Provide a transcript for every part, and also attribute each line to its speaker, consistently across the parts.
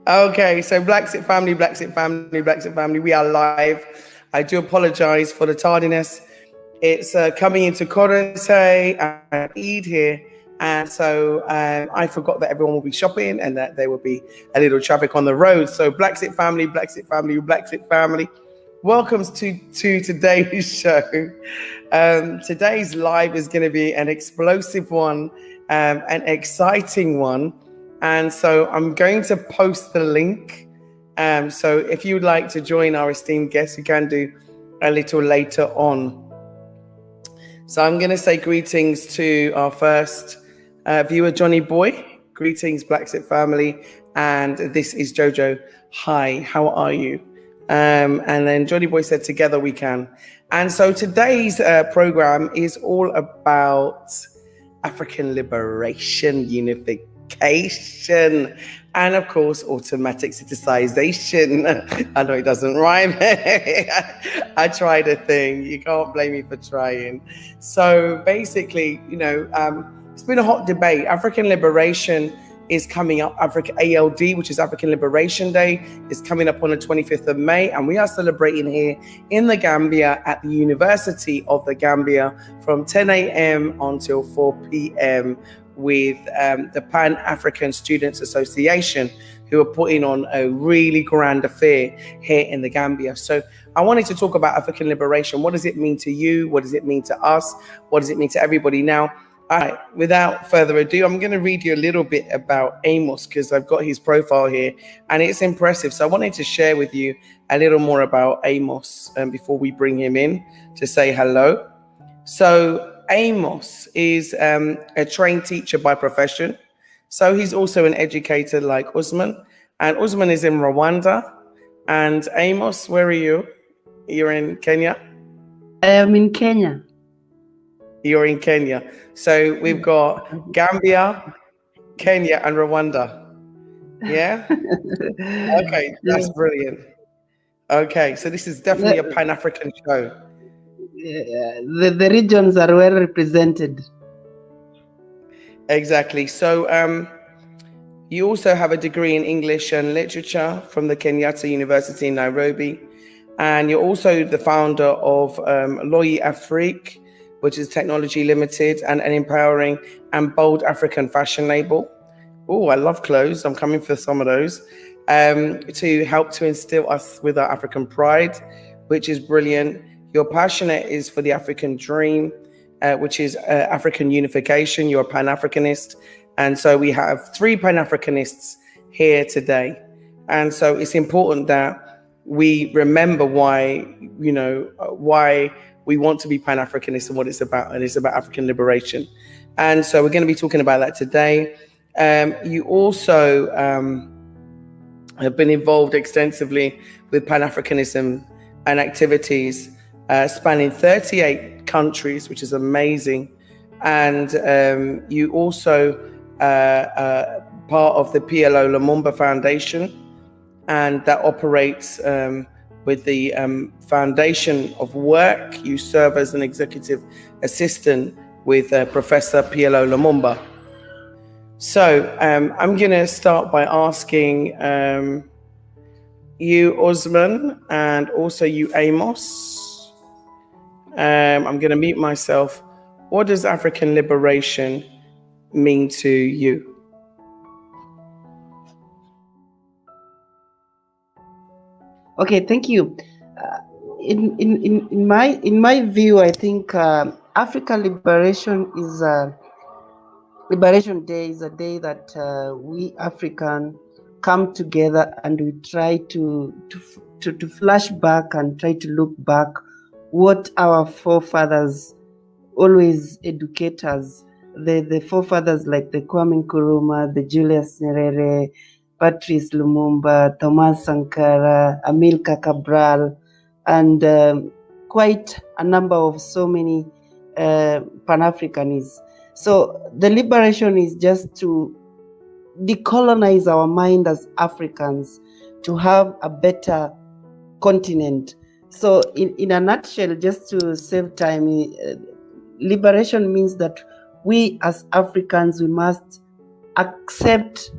Speaker 1: Okay, so Blacksit family, Blacksit family, Blacksit family, we are live. I do apologize for the tardiness. It's coming into Korosei and Eid here. And so I forgot that everyone will be shopping and that there will be a little traffic on the road. So Blacksit family, Blacksit family, Blacksit family, welcome to today's show. Today's live is going to be an explosive one, an exciting one. And so I'm going to post the link. So if you would like to join our esteemed guests, you can do a little later on. So I'm going to say greetings to our first viewer, Johnny Boy. Greetings, Blacksit family. And this is Jojo. Hi, how are you? And then Johnny Boy said, together we can. And so today's program is all about African liberation, unification, and of course automatic citizenization. I know it doesn't rhyme. I tried a thing. You can't blame me for trying. So basically, it's been a hot debate. African liberation is coming up. Africa ALD, which is African Liberation Day, is coming up on the 25th of May, and we are celebrating here in the Gambia at the University of the Gambia from 10 a.m. until 4 p.m. with the Pan-African Students Association, who are putting on a really grand affair here in the Gambia. So I wanted to talk about African liberation. What does it mean to you? What does it mean to us? What does it mean to everybody? Now, without further ado, I'm going to read you a little bit about Amos because I've got his profile here and it's impressive. So I wanted to share with you a little more about Amos before we bring him in to say hello. So Amos is a trained teacher by profession. So he's also an educator like Usman. And Usman is in Rwanda. And Amos, where are you? You're in Kenya?
Speaker 2: I am in Kenya.
Speaker 1: You're in Kenya. So we've got Gambia, Kenya, and Rwanda. Yeah? Okay, that's brilliant. Okay, so this is definitely a Pan-African show.
Speaker 2: Yeah, the regions are well represented.
Speaker 1: Exactly. So you also have a degree in English and literature from the Kenyatta University in Nairobi. And you're also the founder of Loyi Afrique, which is Technology Limited, and an empowering and bold African fashion label. Oh, I love clothes. I'm coming for some of those. To help to instill us with our African pride, which is brilliant. Your passionate is for the African dream, which is African unification. You're a Pan-Africanist. And so we have 3 Pan-Africanists here today. And so it's important that we remember why we want to be Pan-Africanist and what it's about. And it's about African liberation. And so we're going to be talking about that today. You also have been involved extensively with Pan-Africanism and activities spanning 38 countries, which is amazing. And you also part of the PLO Lumumba Foundation, and that operates with the Foundation of Work. You serve as an executive assistant with Professor PLO Lumumba. So I'm going to start by asking you, Osman, and also you, Amos. I'm going to mute myself. What does African liberation mean to you?
Speaker 2: Okay, thank you. In my view, I think African Liberation Liberation Day is a day that we African come together and we try to flash back and try to look back what our forefathers always educate us. The forefathers like the Kwame Nkrumah, the Julius Nyerere, Patrice Lumumba, Thomas Sankara, Amilcar Cabral, and quite a number of so many Pan-Africanists. So the liberation is just to decolonize our mind as Africans to have a better continent. So in a nutshell, just to save time, liberation means that we as Africans, we must accept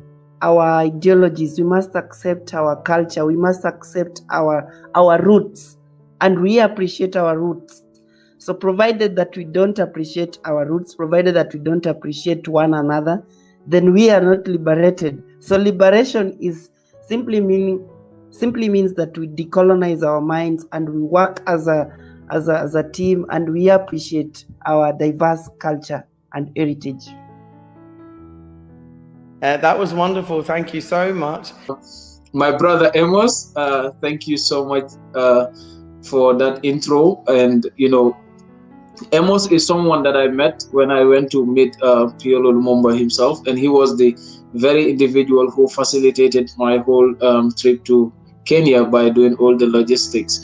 Speaker 2: our ideologies, we must accept our culture, we must accept our roots, and we appreciate our roots. So provided that we don't appreciate our roots, provided that we don't appreciate one another, then we are not liberated. So liberation is simply means that we decolonize our minds and we work as a team, and we appreciate our diverse culture and heritage.
Speaker 1: That was wonderful. Thank you so much.
Speaker 3: My brother Amos, thank you so much for that intro. And Amos is someone that I met when I went to meet Piolo Lumumba himself, and he was the very individual who facilitated my whole trip to Kenya by doing all the logistics.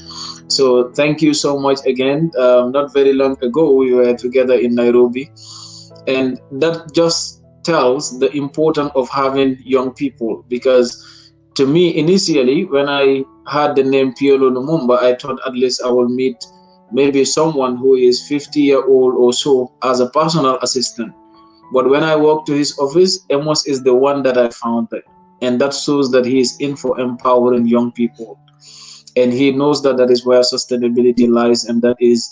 Speaker 3: So thank you so much again. Not very long ago, we were together in Nairobi, and that just tells the importance of having young people, because to me initially, when I heard the name Piolo Lumumba, I thought at least I will meet maybe someone who is 50-year-old or so as a personal assistant. But when I walked to his office, Amos is the one that I found there. And that shows that he is in for empowering young people. And he knows that that is where sustainability lies, and that is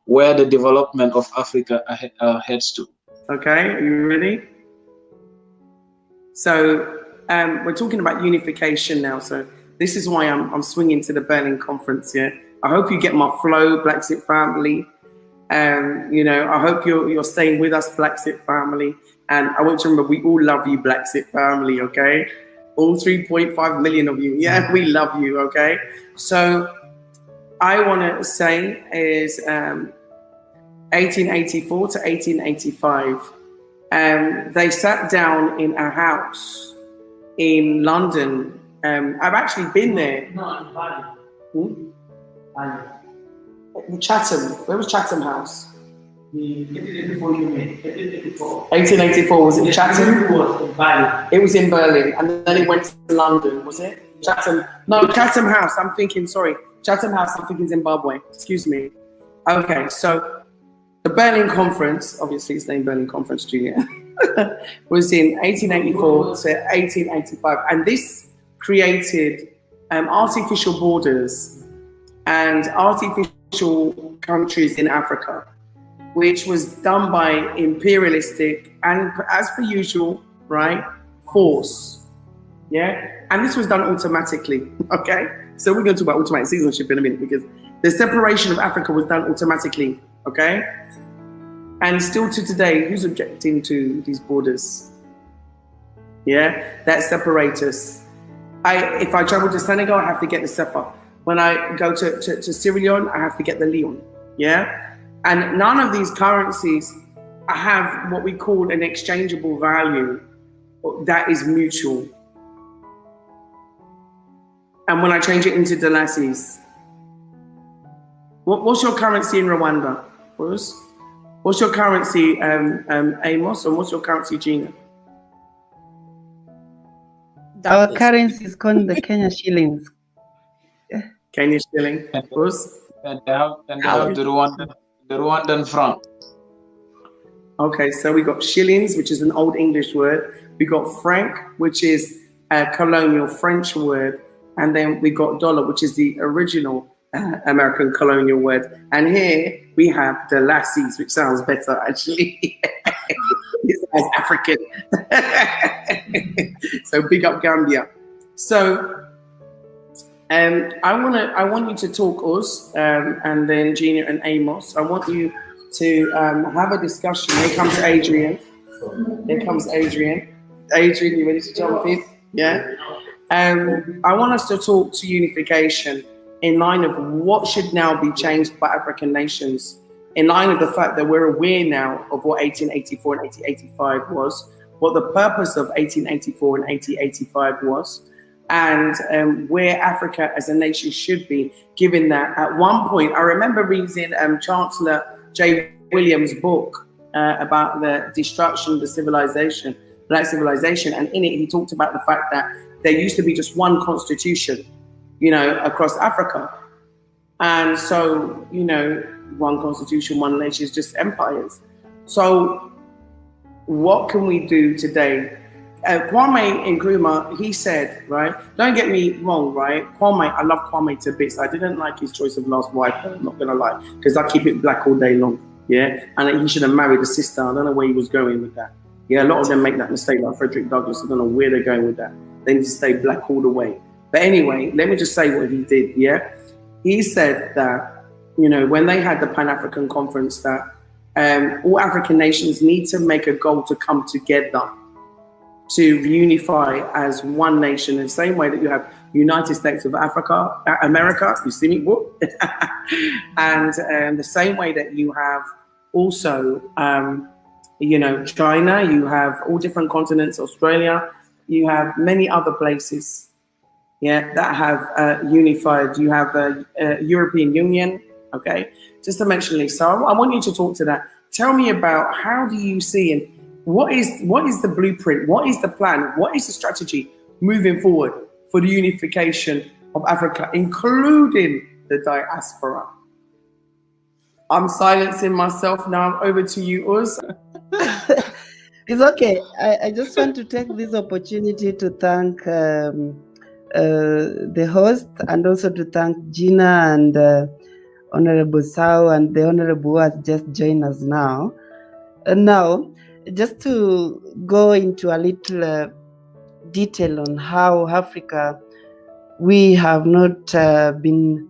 Speaker 3: where the development of Africa heads to.
Speaker 1: Okay, are you ready? So we're talking about unification now. So this is why I'm swinging to the Berlin conference here. I hope you get my flow, Blacksit family. I hope you're staying with us, Blacksit family. And I want you to remember, we all love you, Blacksit family, okay? All 3.5 million of you. Yeah, we love you, okay? So I want to say is 1884 to 1885. They sat down in a house in London. I've actually been there.
Speaker 2: No, in Bali.
Speaker 1: Chatham. Where was Chatham House?
Speaker 2: 1884,
Speaker 1: was it Chatham?
Speaker 2: It was in Bali.
Speaker 1: It was in Berlin, and then it went to London, was it? Chatham. No, Chatham House. I'm thinking, sorry. Chatham House, I'm thinking Zimbabwe. Excuse me. Okay, so the Berlin Conference, obviously it's named Berlin Conference, Junior, was in 1884 to 1885. And this created artificial borders and artificial countries in Africa, which was done by imperialistic and, as per usual, right, force. Yeah, and this was done automatically. Okay, so we're going to talk about automatic citizenship in a minute, because the separation of Africa was done automatically. Okay, and still to today, who's objecting to these borders? Yeah, that separate us. If I travel to Senegal, I have to get the CFA. When I go to Sierra Leone, I have to get the Leon. Yeah, and none of these currencies have what we call an exchangeable value that is mutual. And when I change it into Dalasis, what's your currency in Rwanda? What's your currency, Amos, and what's your currency, Gina?
Speaker 2: Our currency is called the Kenya shillings.
Speaker 1: Kenya shilling.
Speaker 3: And they have the Rwandan franc.
Speaker 1: Okay, so we got shillings, which is an old English word. We got franc, which is a colonial French word. And then we got dollar, which is the original American colonial word. And here we have the lassies, which sounds better, actually. It sounds African. So big up Gambia. So I want you to talk, Uz, and then Gina and Amos. I want you to have a discussion. Here comes Adrian. Adrian, you ready to jump in? Yeah. I want us to talk to unification in line of what should now be changed by African nations, in line of the fact that we're aware now of what 1884 and 1885 was, what the purpose of 1884 and 1885 was, and where Africa as a nation should be, given that at one point, I remember reading Chancellor J. Williams' book about the destruction of the civilization, Black civilization, and in it he talked about the fact that there used to be just one constitution, across Africa. And so, one constitution, one nation is just empires. So what can we do today Kwame Nkrumah, he said, right? Don't get me wrong, right? Kwame, I love Kwame to bits. I didn't like his choice of last wife, though, I'm not gonna lie, because I keep it black all day long. Yeah, and he should have married a sister. I don't know where he was going with that. Yeah, a lot of them make that mistake, like Frederick Douglass. I don't know where they're going with that. They need to stay black all the way. But anyway, let me just say what he did. Yeah, he said that, you know, when they had the Pan-African conference, that all African nations need to make a goal to come together, to unify as one nation, in the same way that you have United States of America, you see me, whoop. And the same way that you have also, you know, China, you have all different continents, Australia, you have many other places, yeah, that have unified. You have European Union, okay? Just to mention, Lisa, I want you to talk to that. Tell me about, how do you see, and what is the blueprint? What is the plan? What is the strategy moving forward for the unification of Africa, including the diaspora? I'm silencing myself now. Over to you, Uz.
Speaker 2: It's okay. I just want to take this opportunity to thank the host, and also to thank Gina and Honorable Sao and the Honorable who has just joined us now. And now, just to go into a little detail on how Africa, we have not been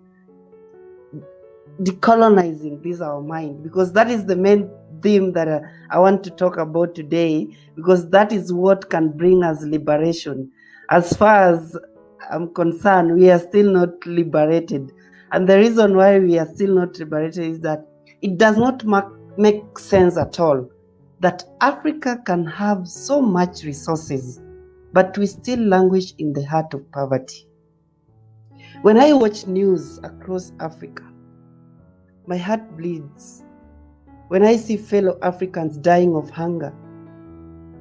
Speaker 2: decolonizing this our mind, because that is the main theme that I want to talk about today, because that is what can bring us liberation. As far as I'm concerned, we are still not liberated. And the reason why we are still not liberated is that it does not make sense at all that Africa can have so much resources, but we still languish in the heart of poverty. When I watch news across Africa, my heart bleeds when I see fellow Africans dying of hunger.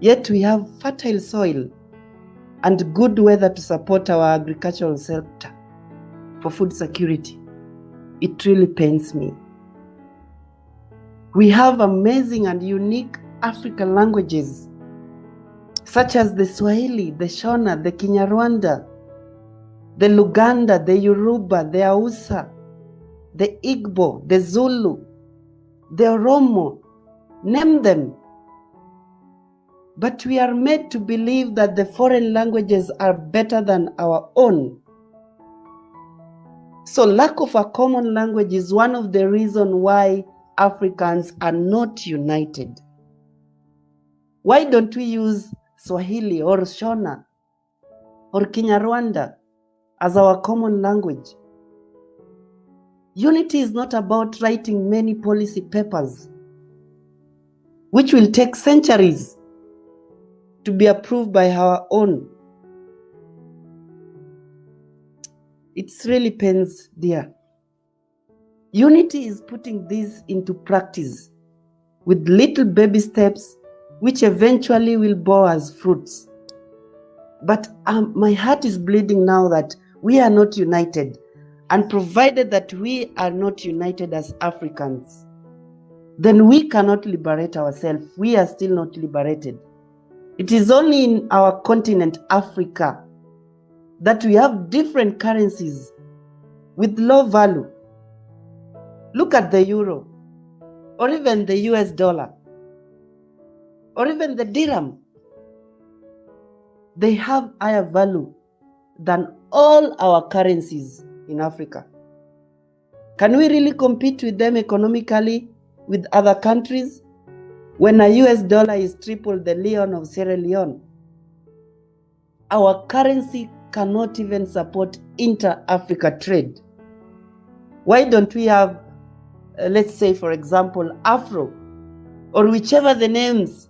Speaker 2: Yet we have fertile soil and good weather to support our agricultural sector for food security. It really pains me. We have amazing and unique African languages, such as the Swahili, the Shona, the Kinyarwanda, the Luganda, the Yoruba, the Hausa, the Igbo, the Zulu, the Oromo, name them. But we are made to believe that the foreign languages are better than our own. So lack of a common language is one of the reasons why Africans are not united. Why don't we use Swahili or Shona or Kinyarwanda as our common language? Unity is not about writing many policy papers, which will take centuries to be approved by our own. It really pains, dear. Unity is putting this into practice with little baby steps, which eventually will bear us fruits. But my heart is bleeding now that we are not united. And provided that we are not united as Africans, then we cannot liberate ourselves. We are still not liberated. It is only in our continent, Africa, that we have different currencies with low value. Look at the euro, or even the US dollar, or even the dirham. They have higher value than all our currencies in Africa. Can we really compete with them economically with other countries when a US dollar is triple the leon of Sierra Leone? Our currency cannot even support inter-Africa trade. Why don't we have, let's say, for example, Afro, or whichever the names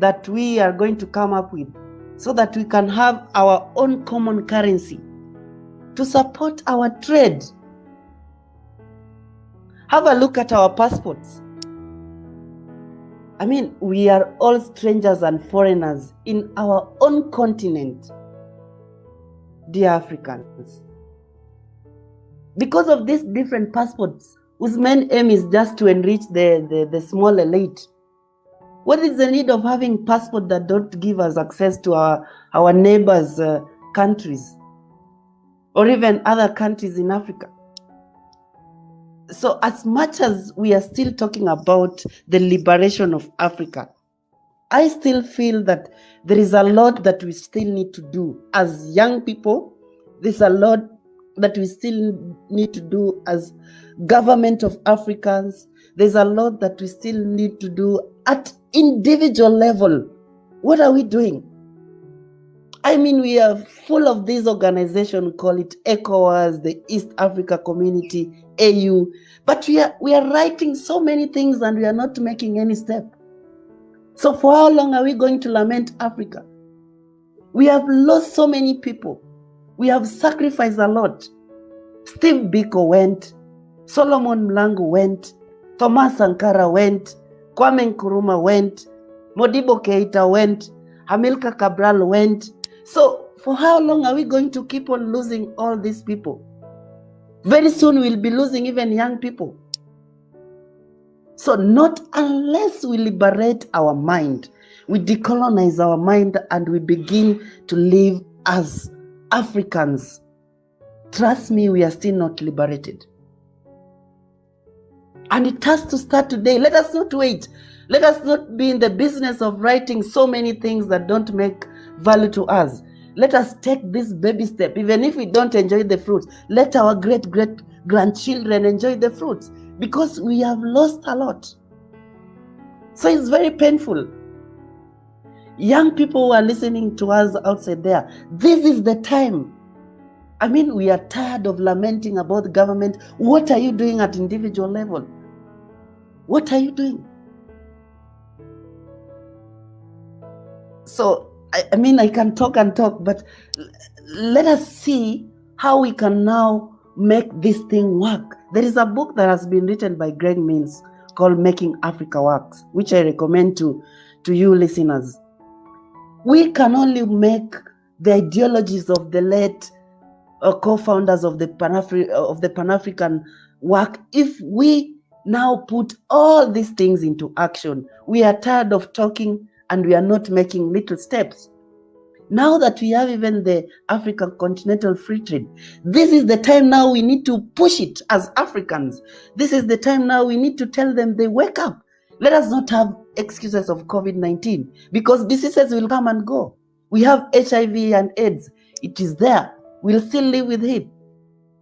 Speaker 2: that we are going to come up with, so that we can have our own common currency to support our trade? Have a look at our passports. I mean, we are all strangers and foreigners in our own continent, dear Africans. Because of these different passports, whose main aim is just to enrich the small elite, What is the need of having passport that don't give us access to our neighbors' countries or even other countries in Africa? So as much as we are still talking about the liberation of Africa, I still feel that there is a lot that we still need to do as young people. There's a lot that we still need to do as government of Africans. There's a lot that we still need to do at individual level. What are we doing? I mean, we are full of this organization, we call it ECOWAS, the East Africa Community, AU, but we are writing so many things and we are not making any step. So for how long are we going to lament Africa? We have lost so many people. We have sacrificed a lot. Steve Biko went, Solomon Mlango went, Thomas Sankara went, Kwame Nkrumah went, Modibo Keita went, Hamilcar Cabral went. So for how long are we going to keep on losing all these people? Very soon we'll be losing even young people. So not unless we liberate our mind, we decolonize our mind and we begin to live as Africans, trust me, we are still not liberated. And it has to start today. Let us not wait. Let us not be in the business of writing so many things that don't make value to us. Let us take this baby step. Even if we don't enjoy the fruits, let our great-great-grandchildren enjoy the fruits, because we have lost a lot. So it's very painful. Young people who are listening to us outside there, this is the time. I mean, we are tired of lamenting about the government. What are you doing at individual level? What are you doing? So, I mean, I can talk and talk, but let us see how we can now make this thing work. There is a book that has been written by Greg Mills called Making Africa Works, which I recommend to you listeners. We can only make the ideologies of the late co-founders of the Pan-African work if we now put all these things into action. We are tired of talking and we are not making little steps. Now that we have even the African Continental Free Trade, this is the time now we need to push it as Africans. This is the time now we need to tell them they wake up. Let us not have excuses of COVID-19, because diseases will come and go. We have HIV and AIDS. It is there. We'll still live with it.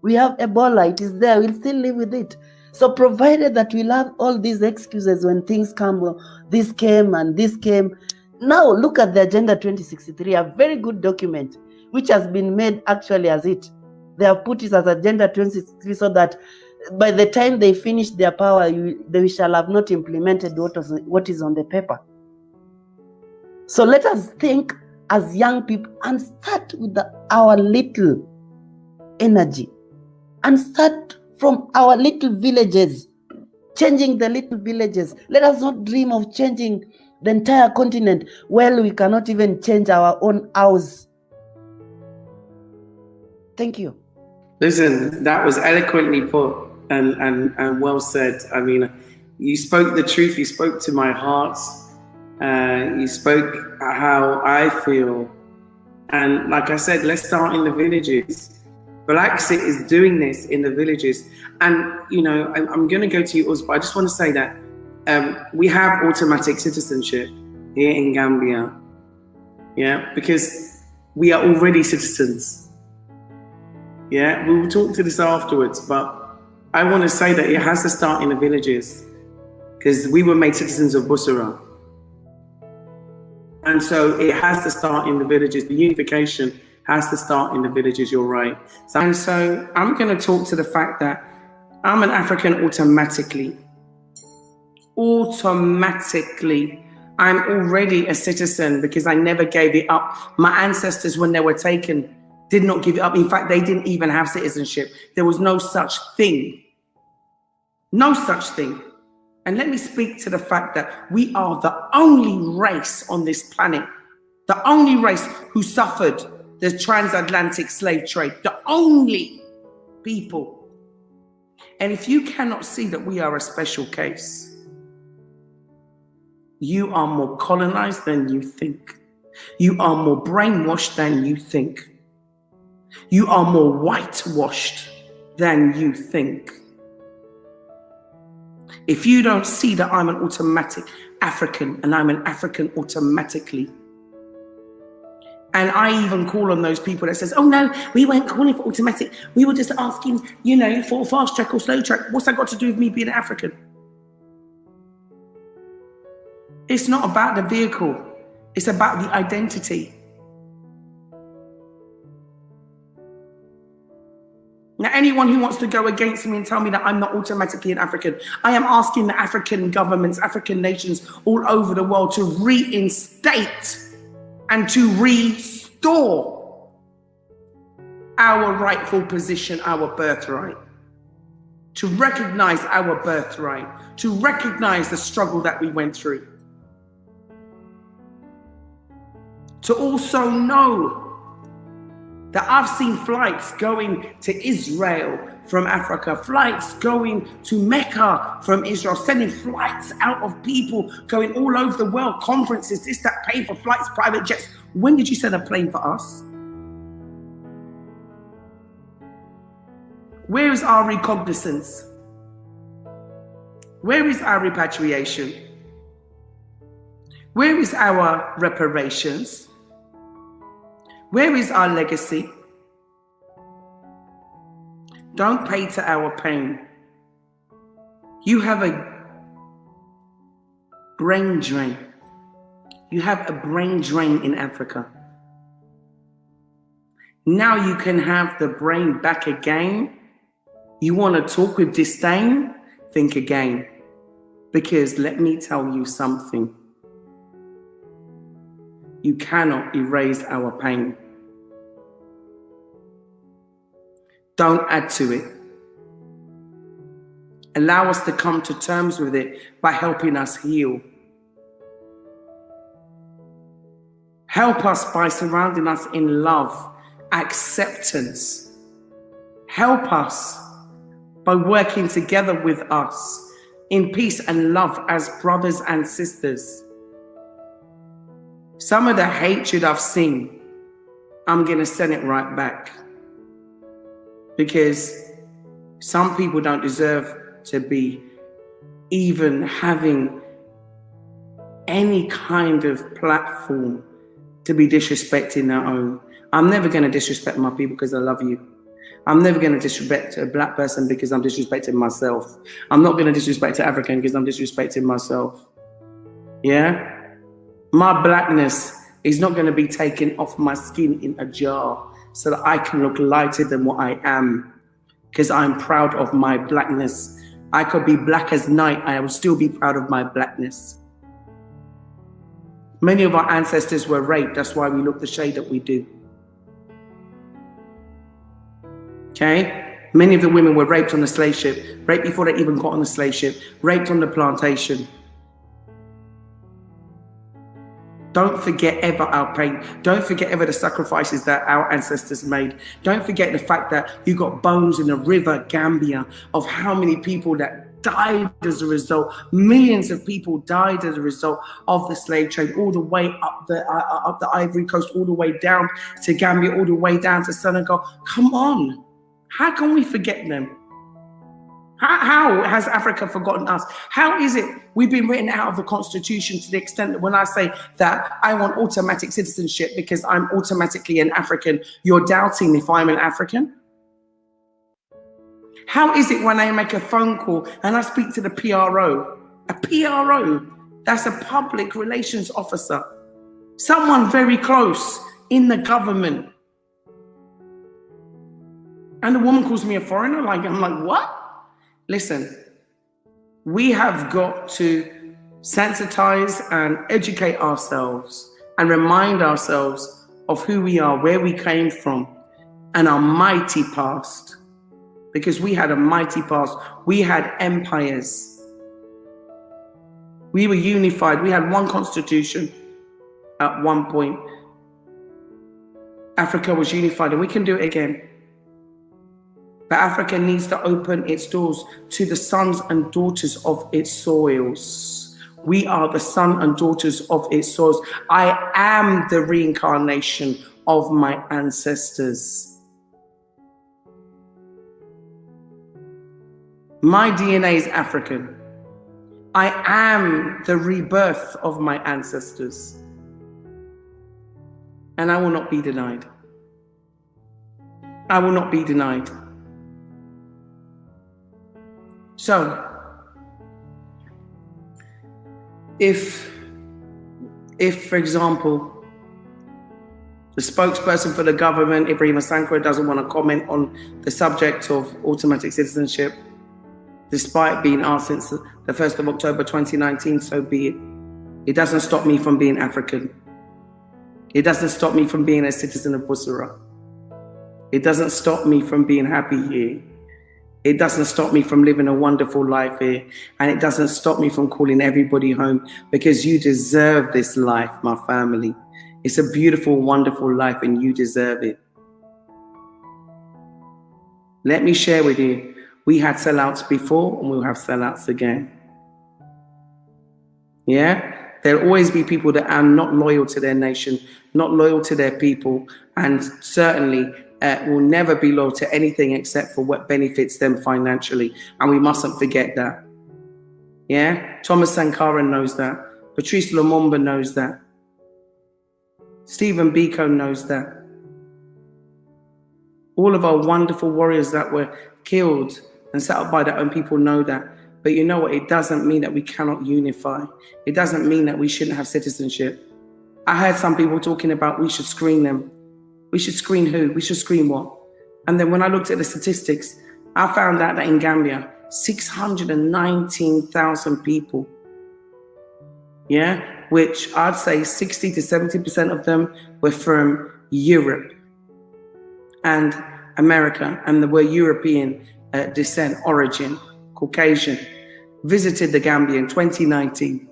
Speaker 2: We have Ebola. It is there. We'll still live with it. So provided that we'll have all these excuses when things come, this came and this came. Now look at the Agenda 2063, a very good document, which has been made actually as it. They have put it as Agenda 2063 so that by the time they finish their power, they shall have not implemented what is on the paper. So let us think as young people and start with our little energy and start from our little villages, changing the little villages. Let us not dream of changing the entire continent. Well, we cannot even change our own house. Thank you.
Speaker 1: Listen, that was eloquently put and well said. I mean, you spoke the truth. You spoke to my heart. You spoke how I feel. And like I said, let's start in the villages. Blacksit is doing this in the villages. And, you know, I'm going to go to you, Uz, but I just want to say that we have automatic citizenship here in Gambia. Yeah, because we are already citizens. Yeah, we will talk to this afterwards, but I want to say that it has to start in the villages, because we were made citizens of Bussorah. And so it has to start in the villages. The unification has to start in the villages, you're right. And so I'm going to talk to the fact that I'm an African automatically. Automatically. I'm already a citizen because I never gave it up. My ancestors, when they were taken, did not give it up. In fact, they didn't even have citizenship. There was no such thing. No such thing. And let me speak to the fact that we are the only race on this planet, the only race who suffered the transatlantic slave trade, the only people. And if you cannot see that we are a special case, You are more colonized than you think. You are more brainwashed than you think. You are more whitewashed than you think. If you don't see that I'm an automatic African and I'm an African automatically, and I even call on those people that says, oh no, we weren't calling for automatic. We were just asking, you know, for fast track or slow track. What's that got to do with me being an African? It's not about the vehicle. It's about the identity. Now, anyone who wants to go against me and tell me that I'm not automatically an African, I am asking the African governments, African nations all over the world to reinstate and to restore our rightful position, our birthright, to recognize our birthright, to recognize the struggle that we went through, to also know that I've seen flights going to Israel from Africa, flights going to Mecca from Israel, sending flights out of people going all over the world, conferences, this, that, paying for flights, private jets. When did you send a plane for us? Where is our recognizance? Where is our repatriation? Where is our reparations? Where is our legacy? Don't pay to our pain. You have a brain drain. You have a brain drain in Africa. Now you can have the brain back again. You want to talk with disdain? Think again. Because let me tell you something. You cannot erase our pain. Don't add to it. Allow us to come to terms with it by helping us heal. Help us by surrounding us in love, acceptance. Help us by working together with us in peace and love as brothers and sisters. Some of the hatred I've seen, I'm going to send it right back. Because some people don't deserve to be even having any kind of platform to be disrespecting their own. I'm never going to disrespect my people because I love you. I'm never going to disrespect a black person because I'm disrespecting myself. I'm not going to disrespect an African because I'm disrespecting myself. Yeah? My blackness is not going to be taken off my skin in a jar so that I can look lighter than what I am, because I'm proud of my blackness. I could be black as night. I will still be proud of my blackness. Many of our ancestors were raped. That's why we look the shade that we do. Okay? Many of the women were raped on the slave ship, raped before they even got on the slave ship, raped on the plantation. Don't forget ever our pain. Don't forget ever the sacrifices that our ancestors made. Don't forget the fact that you got bones in the river Gambia of how many people that died as a result. Millions of people died as a result of the slave trade, all the way up the Ivory Coast, all the way down to Gambia, all the way down to Senegal. Come on. How can we forget them? How has Africa forgotten us? How is it we've been written out of the Constitution to the extent that when I say that I want automatic citizenship because I'm automatically an African, you're doubting if I'm an African? How is it when I make a phone call and I speak to the PRO, a PRO, that's a public relations officer, someone very close in the government, and the woman calls me a foreigner? I'm like, what? Listen, we have got to sensitize and educate ourselves and remind ourselves of who we are, where we came from, and our mighty past. Because we had a mighty past. We had empires. We were unified. We had one constitution at one point. Africa was unified, and we can do it again. But Africa needs to open its doors to the sons and daughters of its soils. We are the son and daughters of its soils. I am the reincarnation of my ancestors. My DNA is African. I am the rebirth of my ancestors. And I will not be denied. I will not be denied. So, if for example, the spokesperson for the government, Ibrahim Sankara, doesn't want to comment on the subject of automatic citizenship, despite being asked since the 1st of October 2019, so be it. It doesn't stop me from being African. It doesn't stop me from being a citizen of Bussorah. It doesn't stop me from being happy here. It doesn't stop me from living a wonderful life here. And it doesn't stop me from calling everybody home, because you deserve this life, my family. It's a beautiful, wonderful life, and you deserve it. Let me share with you, we had sellouts before and we'll have sellouts again. Yeah? There'll always be people that are not loyal to their nation, not loyal to their people, and certainly will never be loyal to anything except for what benefits them financially. And we mustn't forget that. Yeah? Thomas Sankara knows that. Patrice Lumumba knows that. Stephen Biko knows that. All of our wonderful warriors that were killed and set up by their own people know that. But you know what? It doesn't mean that we cannot unify. It doesn't mean that we shouldn't have citizenship. I heard some people talking about we should screen them. We should screen who? We should screen what? And then when I looked at the statistics, I found out that in Gambia, 619,000 people, yeah, which I'd say 60 to 70% of them were from Europe and America, and they were European descent, origin, Caucasian, visited the Gambia in 2019.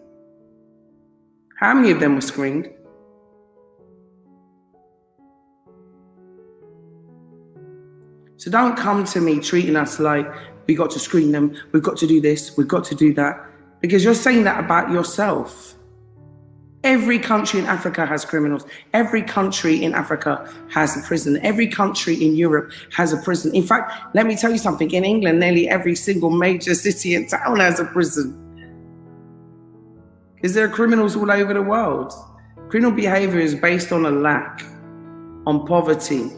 Speaker 1: How many of them were screened? So don't come to me treating us like we got to screen them, we've got to do this, we've got to do that, because you're saying that about yourself. Every country in Africa has criminals. Every country in Africa has a prison. Every country in Europe has a prison. In fact, let me tell you something. In England, nearly every single major city and town has a prison. Because there are criminals all over the world. Criminal behavior is based on a lack, on poverty,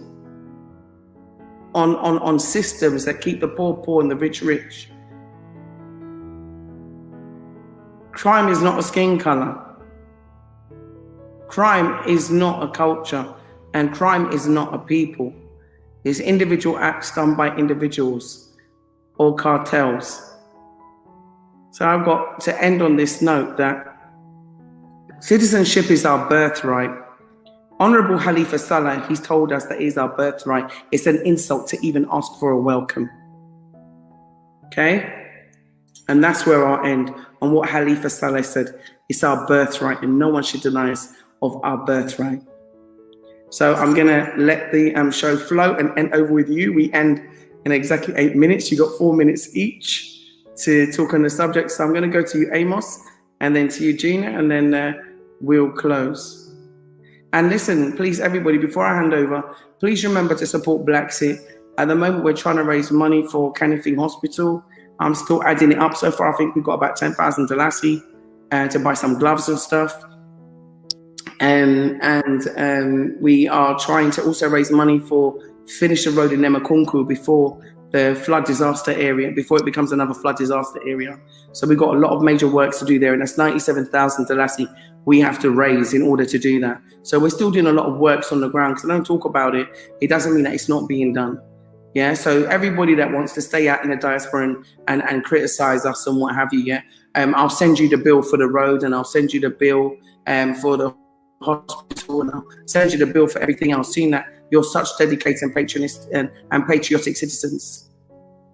Speaker 1: on systems that keep the poor poor and the rich rich. Crime is not a skin color. Crime is not a culture, and crime is not a people. It's individual acts done by individuals or cartels. So I've got to end on this note that citizenship is our birthright. Honorable Khalifa Saleh, he's told us that it is our birthright. It's an insult to even ask for a welcome. Okay? And that's where I'll end on what Khalifa Saleh said. It's our birthright, and no one should deny us of our birthright. So I'm going to let the show flow and end over with you. We end in exactly 8 minutes. You got 4 minutes each to talk on the subject. So I'm going to go to you, Amos, and then to you, Gina, and then we'll close. And listen, please, everybody, before I hand over, please remember to support Blacksit. At the moment, we're trying to raise money for Canifing Hospital. I'm still adding it up. So far, I think we've got about 10,000 Dalasi to buy some gloves and stuff. And we are trying to also raise money for finish the road in Nemakunku before the flood disaster area, before it becomes another flood disaster area. So we've got a lot of major works to do there, and that's 97,000 Dalasi we have to raise in order to do that. So we're still doing a lot of works on the ground. Because I don't talk about it, it doesn't mean that it's not being done. Yeah, so everybody that wants to stay out in the diaspora and criticize us and what have you, yeah, I'll send you the bill for the road, and I'll send you the bill for the hospital, and I'll send you the bill for everything else, seeing that you're such dedicated and patriotic citizens,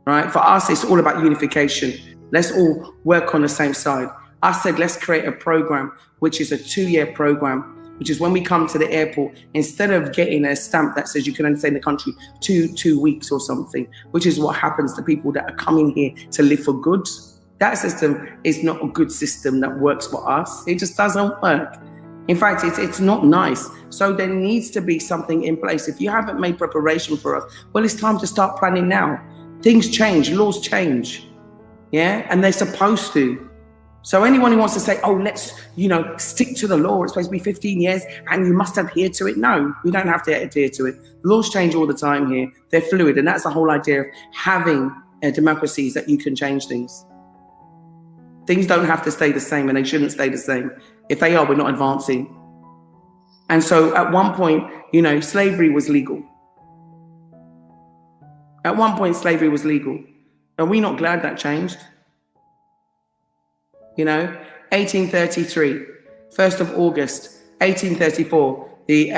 Speaker 1: right? For us, it's all about unification. Let's all work on the same side. I said, let's create a program, which is a 2-year program, which is when we come to the airport, instead of getting a stamp that says you can only stay in the country 2 weeks or something, which is what happens to people that are coming here to live for good. That system is not a good system that works for us. It just doesn't work. In fact, it's not nice. So there needs to be something in place. If you haven't made preparation for us, well, it's time to start planning now. Things change, laws change, yeah, and they're supposed to. So anyone who wants to say, oh, let's, stick to the law, it's supposed to be 15 years and you must adhere to it. No, we don't have to adhere to it. Laws change all the time here. They're fluid. And that's the whole idea of having a democracy, is that you can change things. Things don't have to stay the same, and they shouldn't stay the same. If they are, we're not advancing. And so at one point, slavery was legal. At one point, slavery was legal. Are we not glad that changed? 1833, 1st of August, 1834, the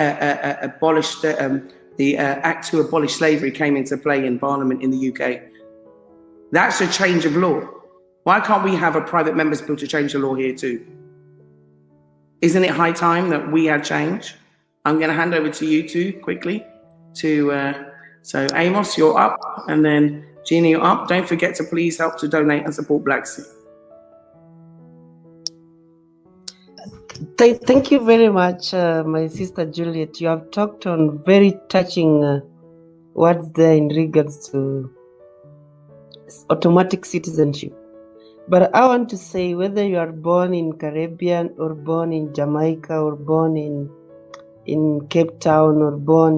Speaker 1: Act to abolish slavery came into play in Parliament in the UK. That's a change of law. Why can't we have a private member's bill to change the law here too? Isn't it high time that we had change? I'm going to hand over to you two quickly. So Amos, you're up, and then Gina, you're up. Don't forget to please help to donate and support Blacks.
Speaker 2: Thank you very much, my sister Juliet. You have talked on very touching words there in regards to automatic citizenship. But I want to say, whether you are born in Caribbean or born in Jamaica or born in Cape Town or born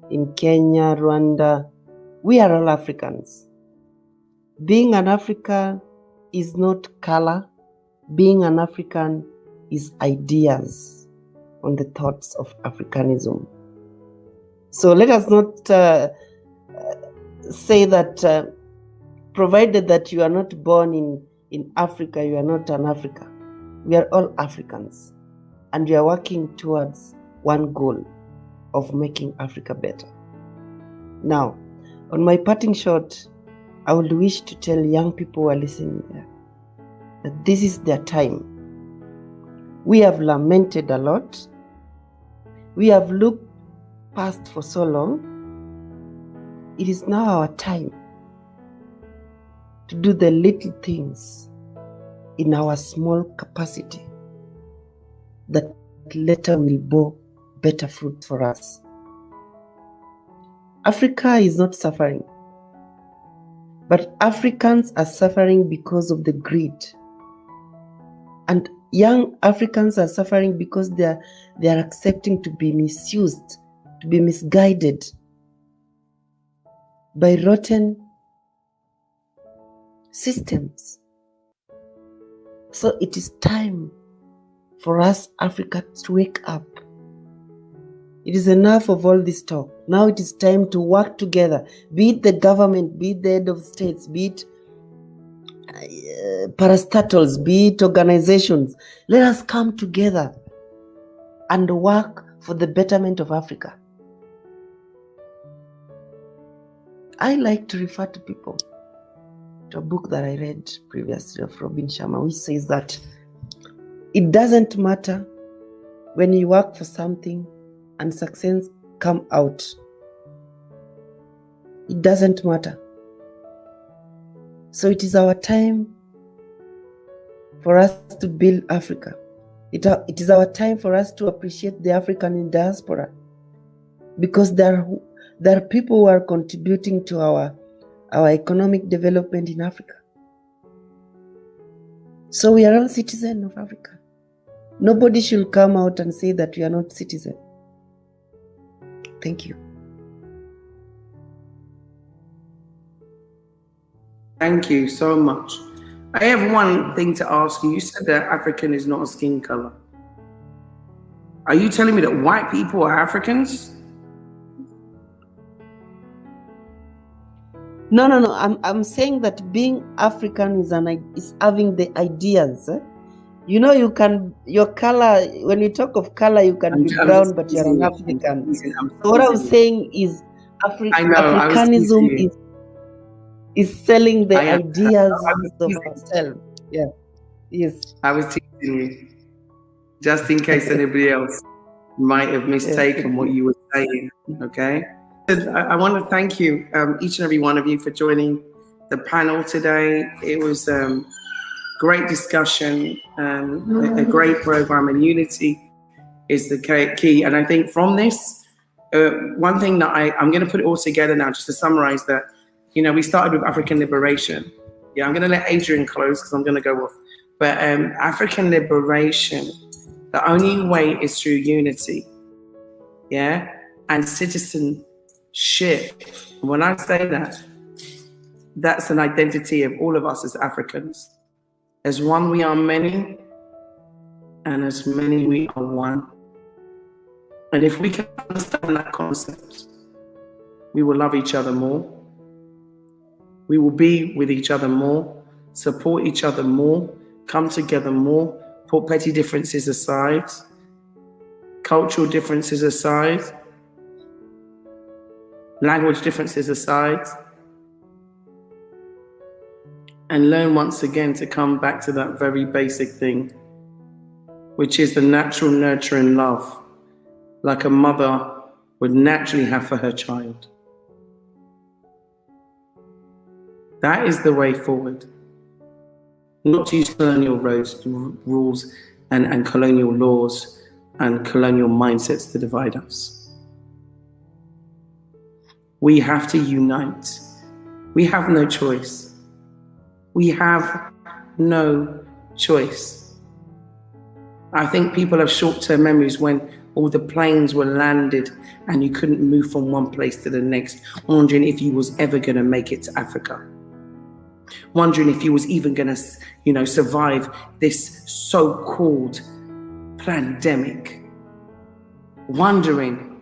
Speaker 2: in Kenya, Rwanda, we are all Africans. Being an African is not color. Being an African is ideas on the thoughts of Africanism. So let us not say that provided that you are not born in Africa, you are not an African. We are all Africans, and we are working towards one goal of making Africa better. Now, on my parting shot, I would wish to tell young people who are listening there that this is their time. We have lamented a lot. We have looked past for so long. It is now our time to do the little things in our small capacity that later will bear better fruit for us. Africa is not suffering, but Africans are suffering because of the greed. And young Africans are suffering because they are accepting to be misused, to be misguided by rotten systems. So it is time for us, Africa, to wake up. It is enough of all this talk. Now it is time to work together, be it the government, be it the head of states, be it parastatals, be it organizations. Let us come together and work for the betterment of Africa. I like to refer to people to a book that I read previously of Robin Sharma, which says that it doesn't matter when you work for something and success come out. It doesn't matter. So it is our time for us to build Africa. It is our time for us to appreciate the African in diaspora, because there are people who are contributing to our economic development in Africa. So we are all citizens of Africa. Nobody should come out and say that we are not citizens. Thank you.
Speaker 1: Thank you so much. I have one thing to ask you. You said that African is not a skin color. Are you telling me that white people are Africans?
Speaker 2: No. I'm saying that being African is having the ideas. You can, your color, when you talk of color, you can be brown, but you're an African. So what I'm saying is Africanism is selling the ideas of ourselves. Yeah. Yes.
Speaker 1: I was teasing you, just in case anybody else might have mistaken what you were saying. Okay. I want to thank you, each and every one of you, for joining the panel today. It was great discussion, a great program, and unity is the key. And I think from this, one thing that I'm going to put it all together now, just to summarize that, we started with African liberation. Yeah, I'm going to let Adrian close because I'm going to go off. But African liberation, the only way is through unity, yeah, and citizenship. When I say that, that's an identity of all of us as Africans. As one, we are many, and as many, we are one. And if we can understand that concept, we will love each other more. We will be with each other more, support each other more, come together more, put petty differences aside, cultural differences aside, language differences aside, and learn once again to come back to that very basic thing, which is the natural nurturing love, like a mother would naturally have for her child. That is the way forward. Not to use colonial rules and colonial laws and colonial mindsets to divide us. We have to unite. We have no choice. We have no choice. I think people have short-term memories when all the planes were landed and you couldn't move from one place to the next, wondering if you was ever going to make it to Africa. Wondering if you was even going to, survive this so-called pandemic. Wondering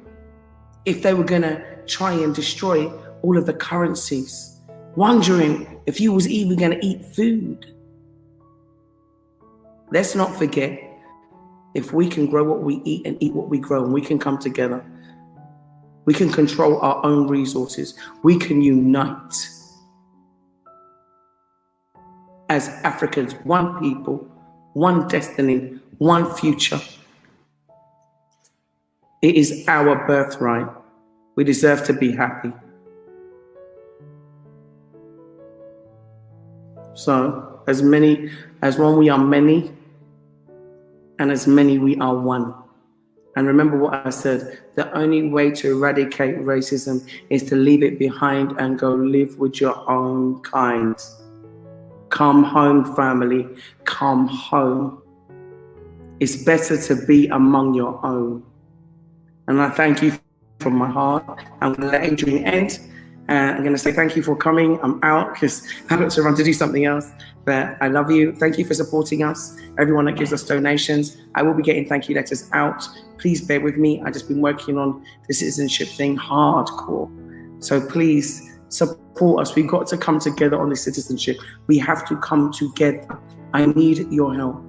Speaker 1: if they were going to try and destroy all of the currencies. Wondering if you was even going to eat food. Let's not forget, if we can grow what we eat and eat what we grow, and we can come together, we can control our own resources. We can unite as Africans, one people, one destiny, one future. It is our birthright. We deserve to be happy. So, as one we are many, and as many we are one. And remember what I said, the only way to eradicate racism is to leave it behind and go live with your own kind. Come home, family, come home. It's better to be among your own. And I thank you from my heart. I'm going to let Adrian end. I'm going to say thank you for coming. I'm out because I've got to run to do something else. But I love you. Thank you for supporting us. Everyone that gives us donations. I will be getting thank you letters out. Please bear with me. I've just been working on the citizenship thing hardcore. So please support us. We've got to come together on this citizenship. We have to come together. I need your help.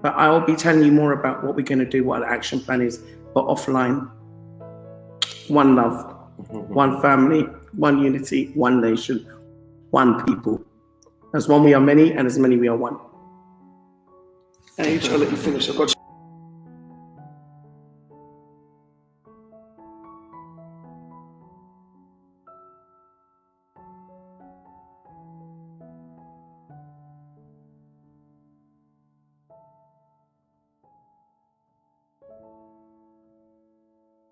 Speaker 1: But I'll be telling you more about what we're going to do, what our action plan is, but offline. One love. One family, one unity, one nation, one people. As one we are many, and as many we are one. And I'll let you finish. I've got